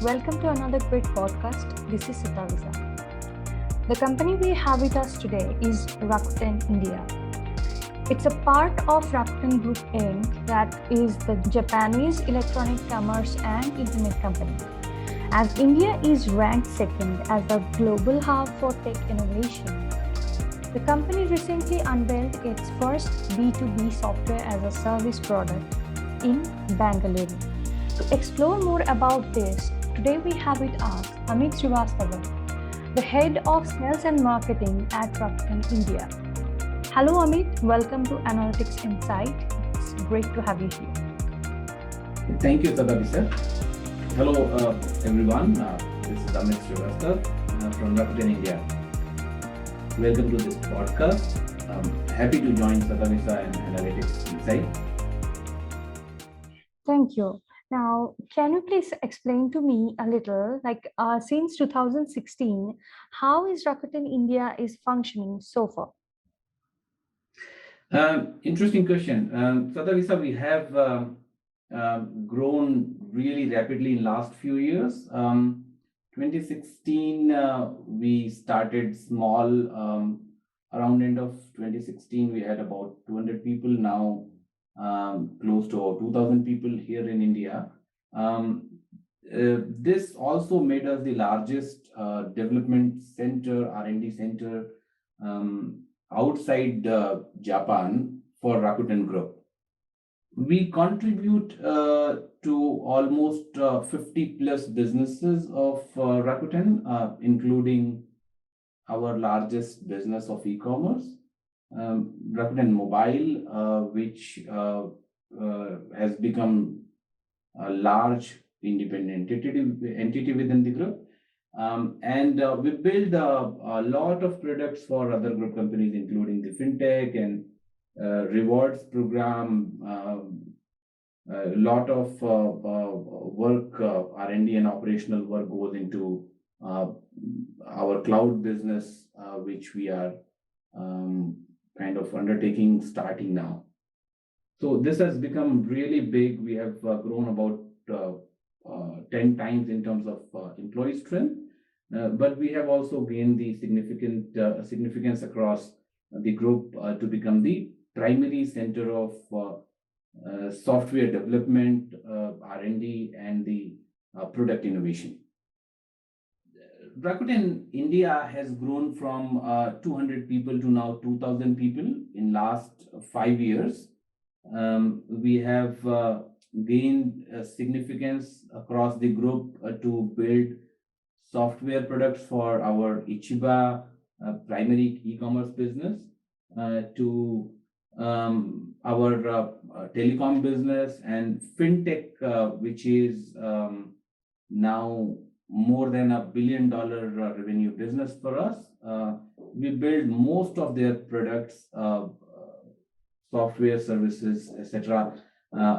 Welcome to another great podcast. This is Satavisa. The company we have with us today is Rakuten India. It's a part of Rakuten Group Inc. that is the Japanese electronic commerce and internet company. As India is ranked second as a global hub for tech innovation, the company recently unveiled its first B2B software as a service product in Bangalore. To explore more about this, today we have with us Amit Srivastava, the head of sales and marketing at Rakuten India. Hello Amit, welcome to Analytics Insight. It's great to have you here. Thank you, Satavisa. Hello, everyone. This is Amit Srivastava from Rakuten India. Welcome to this podcast. Happy to join Satavisa and Analytics Insight. Thank you. Now, can you please explain to me a little, since 2016, how is Rakuten India is functioning so far? Interesting question. Satavisa, we have grown really rapidly in last few years. 2016, we started small. Around end of 2016, we had about 200 people. Now, close to 2,000 people here in India. This also made us the largest development center, R&D center outside Japan for Rakuten Group. We contribute to almost 50 plus businesses of Rakuten, including our largest business of e-commerce. Rakuten Mobile, which has become a large independent entity within the group. And we build a lot of products for other group companies, including the fintech and rewards program. A lot of work, R&D and operational work goes into our cloud business, which we are kind of undertaking starting now. So this has become really big. We have grown about 10 times in terms of employee strength, but we have also gained the significance across the group to become the primary center of software development, R&D, and the product innovation. Rakuten India has grown from 200 people to now 2,000 people in last 5 years. We have gained significance across the group to build software products for our Ichiba primary e-commerce business, to our telecom business and fintech, which is now more than $1 billion revenue business for us. We build most of their products, software services, etc.,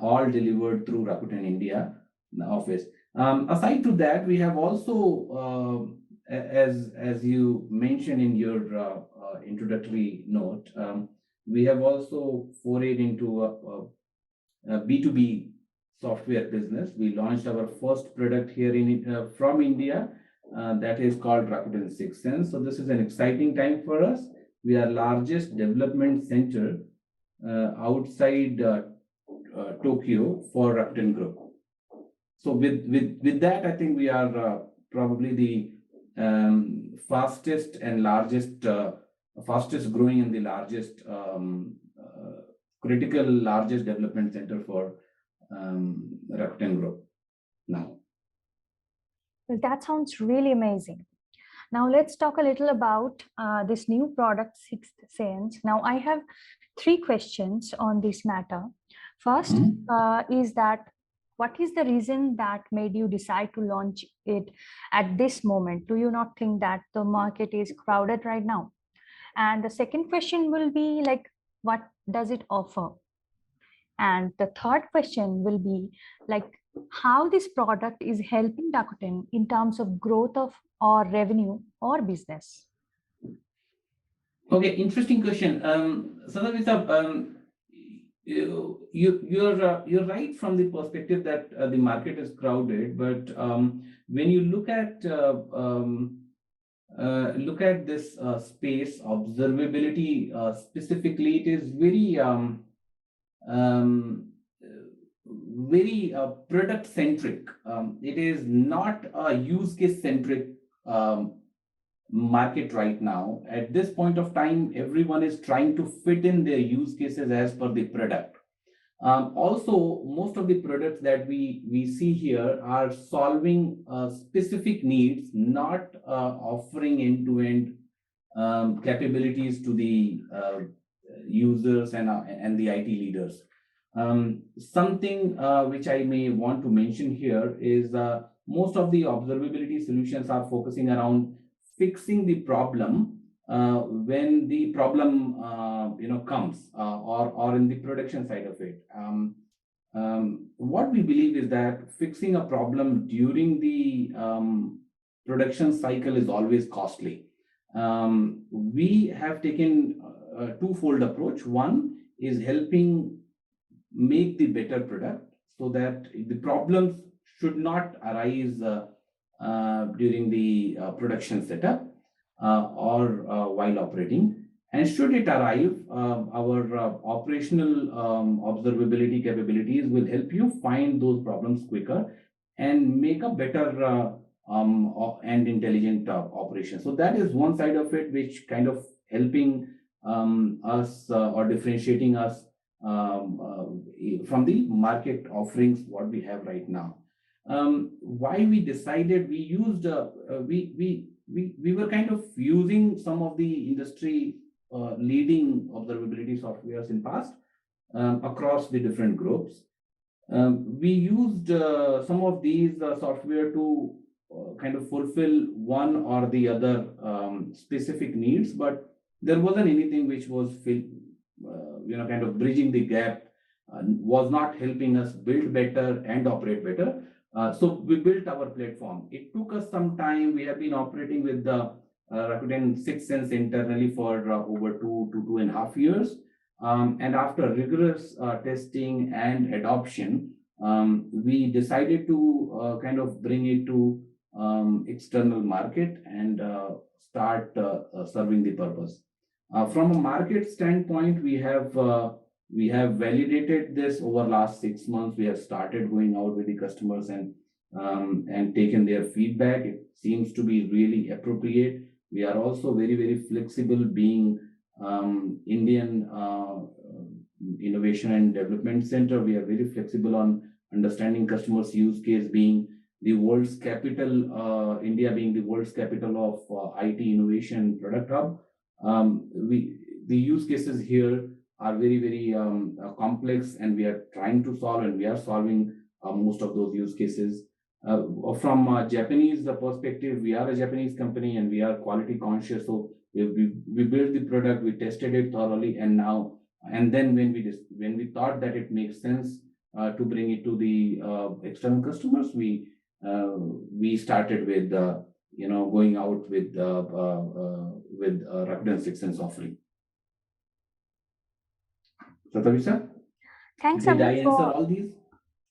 all delivered through Rakuten India office. Aside to that, we have also, as you mentioned in your introductory note, we have also forayed into a B2B software business. We launched our first product here from India, that is called Rakuten 6 Sense. So this is an exciting time for us. We are largest development center outside Tokyo for Rakuten Group. So with that, I think we are probably the fastest and fastest growing and the largest critical largest development center for Rakuten Group now. Well, that sounds really amazing. Now let's talk a little about this new product, Sixth Sense. Now I have 3 questions on this matter. First is that what is the reason that made you decide to launch it at this moment? Do you not think that the market is crowded right now? And the second question will be what does it offer? And the third question will be how this product is helping Rakuten in terms of growth of or revenue or business. Okay, interesting question. Satavisa, You're right from the perspective that the market is crowded, but when you look at this space observability specifically, it is um, very product centric. It is not a use case centric um, market right now. At this point of time, everyone is trying to fit in their use cases as per the product. Also, most of the products that we see here are solving specific needs, not offering end-to-end capabilities to the users and the IT leaders. Something which I may want to mention here is most of the observability solutions are focusing around fixing the problem when the problem comes or in the production side of it. What we believe is that fixing a problem during the production cycle is always costly. We have taken a twofold approach. One is helping make the better product so that the problems should not arise during the production setup or while operating. And should it arrive, our operational observability capabilities will help you find those problems quicker and make a better and intelligent operation. So that is one side of it, which kind of helping us or differentiating us from the market offerings what we have right now. Why we decided we used we were kind of using some of the industry leading observability softwares in past across the different groups. We used some of these software to kind of fulfill one or the other specific needs, but there wasn't anything which was kind of bridging the gap, was not helping us build better and operate better. So we built our platform. It took us some time. We have been operating with the Rakuten 6 Sense internally for over 2.5 years. And after rigorous testing and adoption, we decided to kind of bring it to external market and start serving the purpose. From a market standpoint, we have validated this over last 6 months. We have started going out with the customers and taken their feedback. It seems to be really appropriate. We are also very flexible, being Indian Innovation and Development Center. We are very flexible on understanding customers' use case, being the world's capital, India being the world's capital of IT innovation product hub. The use cases here are very complex, and we are trying to solve, and we are solving most of those use cases. From a Japanese perspective, we are a Japanese company and we are quality conscious. So we built the product, we tested it thoroughly, and then when we thought that it makes sense to bring it to the external customers, we started with going out with Rakuten 6 Sense offering. Satavisa, Thanks, did I Amit, answer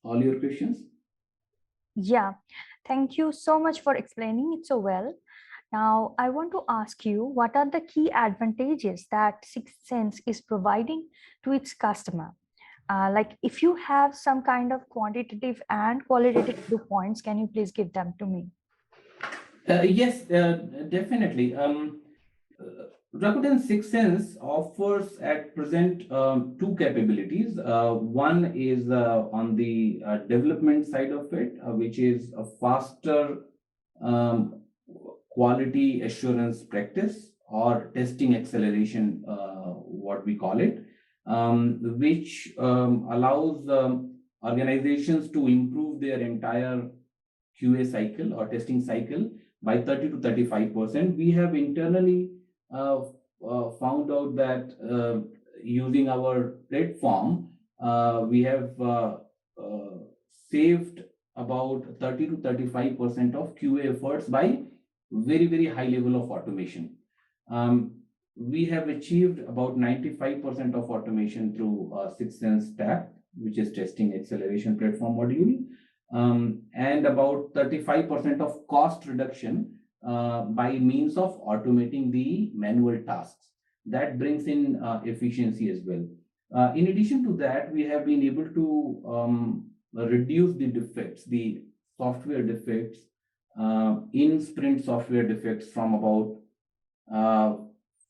all your questions? Yeah, thank you so much for explaining it so well. Now, I want to ask you, what are the key advantages that Sixth Sense is providing to its customer? Like, if you have some kind of quantitative and qualitative points, can you please give them to me? Yes, definitely. Rakuten 6 Sense offers at present two capabilities. One is on the development side of it, which is a faster quality assurance practice or testing acceleration, what we call it, which allows organizations to improve their entire QA cycle or testing cycle by 30 to 35%. We have internally found out that using our platform, we have saved about 30 to 35% of QA efforts by very high level of automation. we have achieved about 95% of automation through 6sense TAP, which is testing acceleration platform module, and about 35% of cost reduction by means of automating the manual tasks. That brings in efficiency as well. In addition to that, we have been able to reduce the defects, the software defects, in sprint software defects from about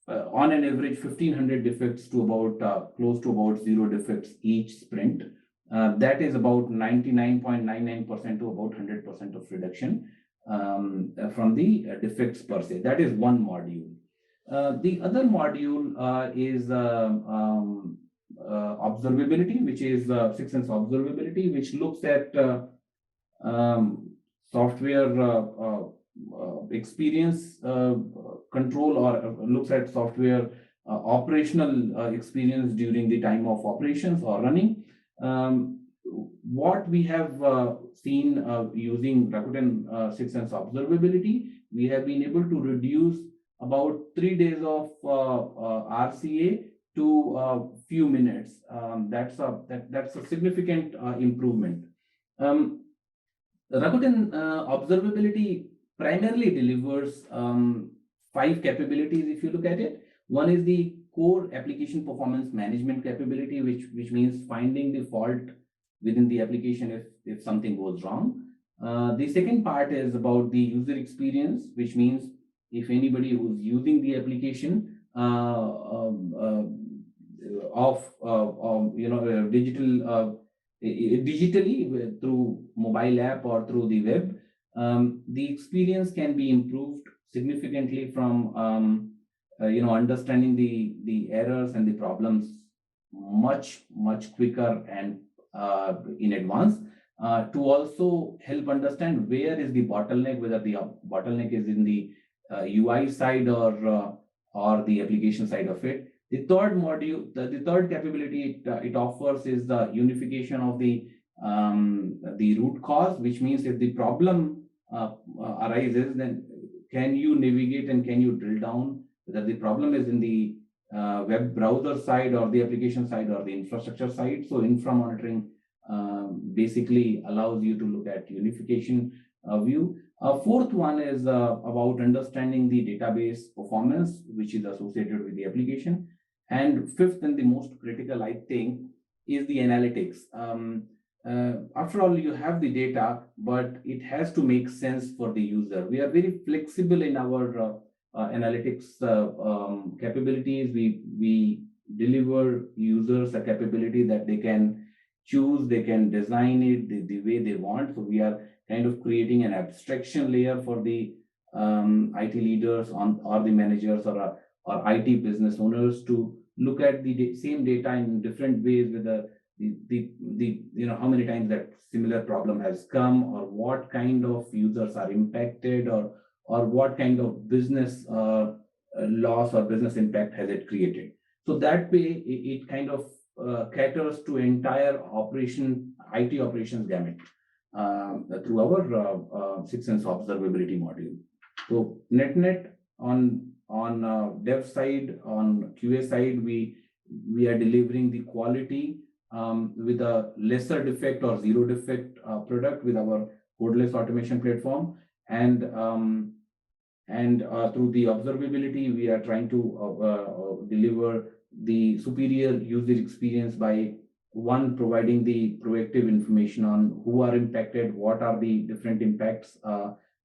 on an average 1500 defects to about close to about 0 defects each sprint. That is about 99.99% to about 100% of reduction from the defects per se. That is one module. The other module is observability, which is 6sense observability, which looks at software experience control, or looks at software operational experience during the time of operations or running. What we have seen using Rakuten 6sense observability, we have been able to reduce about 3 days of RCA to a few minutes. That's a significant improvement. Rakuten observability primarily delivers 5 capabilities if you look at it. One is the core application performance management capability, which means finding the fault within the application if something goes wrong. The second part is about the user experience, which means if anybody who's using the application digitally through mobile app or through the web, the experience can be improved significantly from understanding the errors and the problems much quicker and in advance, to also help understand where is the bottleneck, whether the bottleneck is in the UI side or the application side of it. The third module, the third capability it offers is the unification of the root cause, which means if the problem arises, then can you navigate and can you drill down whether the problem is in the web browser side or the application side or the infrastructure side. So infra monitoring basically allows you to look at unification view. Fourth one is about understanding the database performance, which is associated with the application. And fifth and the most critical, I think, is the analytics. After all, you have the data, but it has to make sense for the user. We are very flexible in our analytics capabilities. We deliver users a capability that they can choose, they can design it the way they want. So we are kind of creating an abstraction layer for the IT leaders or the managers or IT business owners to look at the same data in different ways, with the how many times that similar problem has come, or what kind of users are impacted, or what kind of business loss or business impact has it created. So that way it kind of caters to entire IT operations gamut through our 6sense observability module. So net on dev side, on QA side, we are delivering the quality with a lesser defect or 0 defect product with our codeless automation platform, and through the observability, we are trying to deliver the superior user experience by providing the proactive information on who are impacted, what are the different impacts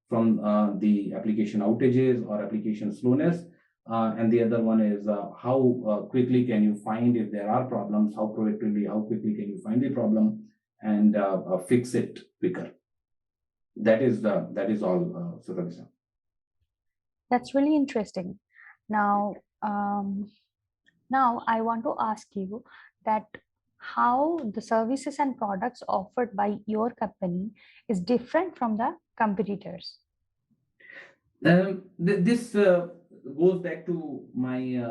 from the application outages or application slowness. And the other one is how quickly can you find if there are problems, how quickly can you find the problem and fix it quicker. That is all, Satavisa. That's really interesting. Now, now I want to ask you that how the services and products offered by your company is different from the competitors. This goes back to my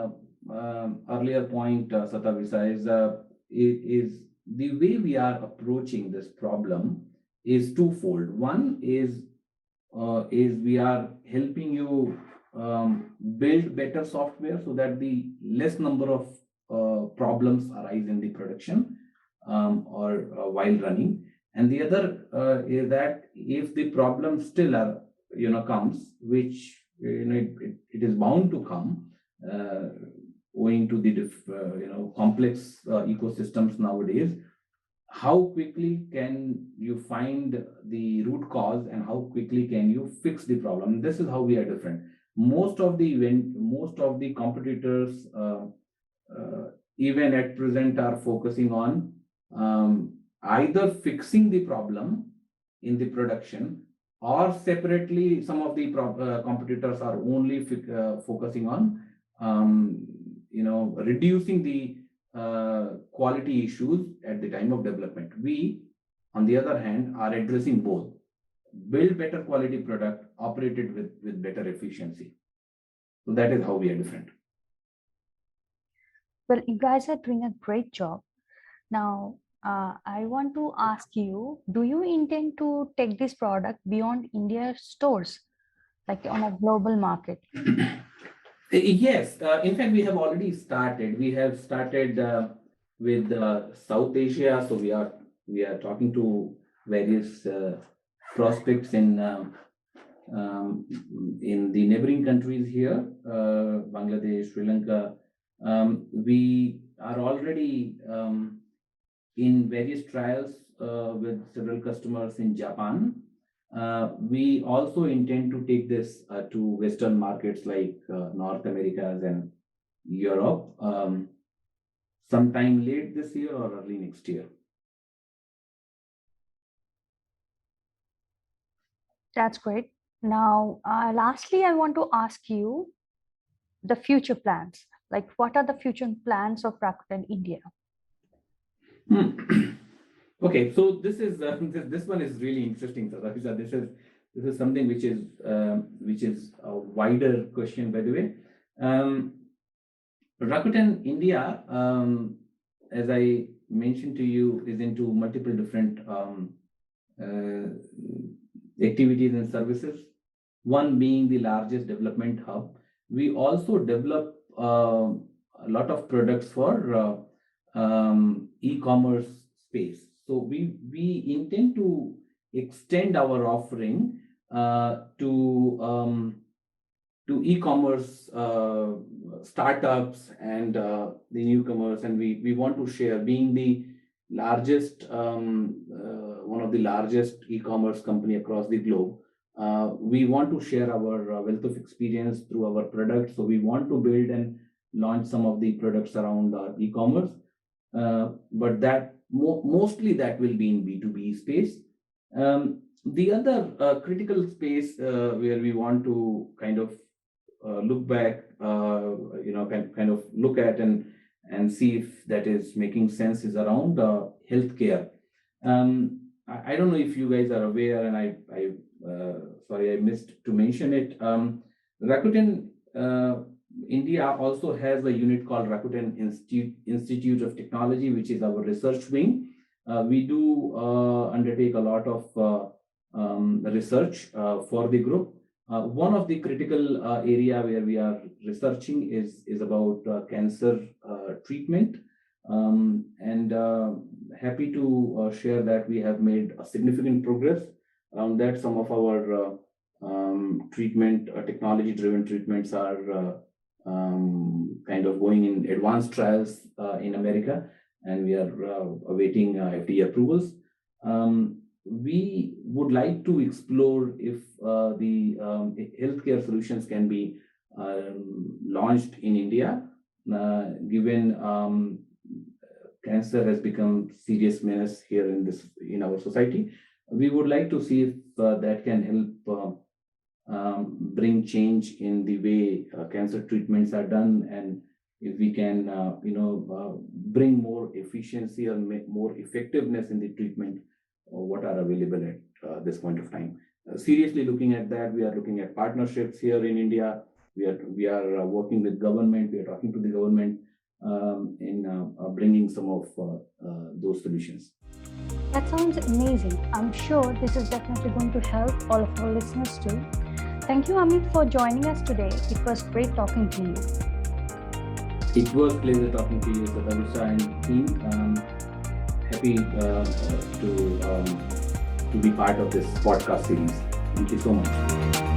earlier point, Satavisa, is the way we are approaching this problem is twofold. One is we are helping you build better software so that the less number of problems arise in the production or while running. And the other is that if the problem still are, comes, which it is bound to come, owing to the complex ecosystems nowadays, how quickly can you find the root cause and how quickly can you fix the problem? This is how we are different. Most of the competitors, even at present, are focusing on either fixing the problem in the production, or separately some of the competitors are only focusing on reducing the quality issues at the time of development. We, on the other hand, are addressing both. Build better quality product, operate it with better efficiency. So that is how we are different. Well, you guys are doing a great job. Now, I want to ask you, do you intend to take this product beyond India stores, like on a global market? Yes, in fact, we have already started. We have started with South Asia, so we are talking to various prospects in the neighboring countries here, Bangladesh, Sri Lanka. We are already in various trials with several customers in Japan. We also intend to take this to Western markets like North America and Europe sometime late this year or early next year. That's great. Now, lastly, I want to ask you the future plans. Like, what are the future plans of Rakuten India? Okay, so this is this one is really interesting, Satavisa. This is something which is a wider question, by the way. Rakuten India, as I mentioned to you, is into multiple different activities and services. One being the largest development hub. We also develop a lot of products for e-commerce space. So we intend to extend our offering to e-commerce startups and the newcomers, and we want to share, being the largest one of the largest e-commerce company across the globe. We want to share our wealth of experience through our products. So we want to build and launch some of the products around e-commerce, but that mostly that will be in B2B space. The other critical space where we want to kind of look back, kind of look at and see if that is making sense, is around healthcare. I don't know if you guys are aware, and I sorry, I missed to mention it. Rakuten India also has a unit called Rakuten Institute of Technology, which is our research wing. We do undertake a lot of research for the group. One of the critical area where we are researching is about cancer treatment, and happy to share that we have made a significant progress around that. Some of our treatment technology-driven treatments are kind of going in advanced trials in America, and we are awaiting FDA approvals. We would like to explore if the healthcare solutions can be launched in India, given cancer has become serious menace here in our society. We would like to see if that can help bring change in the way cancer treatments are done, and if we can bring more efficiency or more effectiveness in the treatment what are available at this point of time. Seriously looking at that, we are looking at partnerships here in India. We are working with government. We are talking to the government in bringing some of those solutions. That sounds amazing. I'm sure this is definitely going to help all of our listeners too. Thank you, Amit, for joining us today. It was great talking to you. It was a pleasure talking to you, Satavisa and team. Happy to be part of this podcast series. Thank you so much.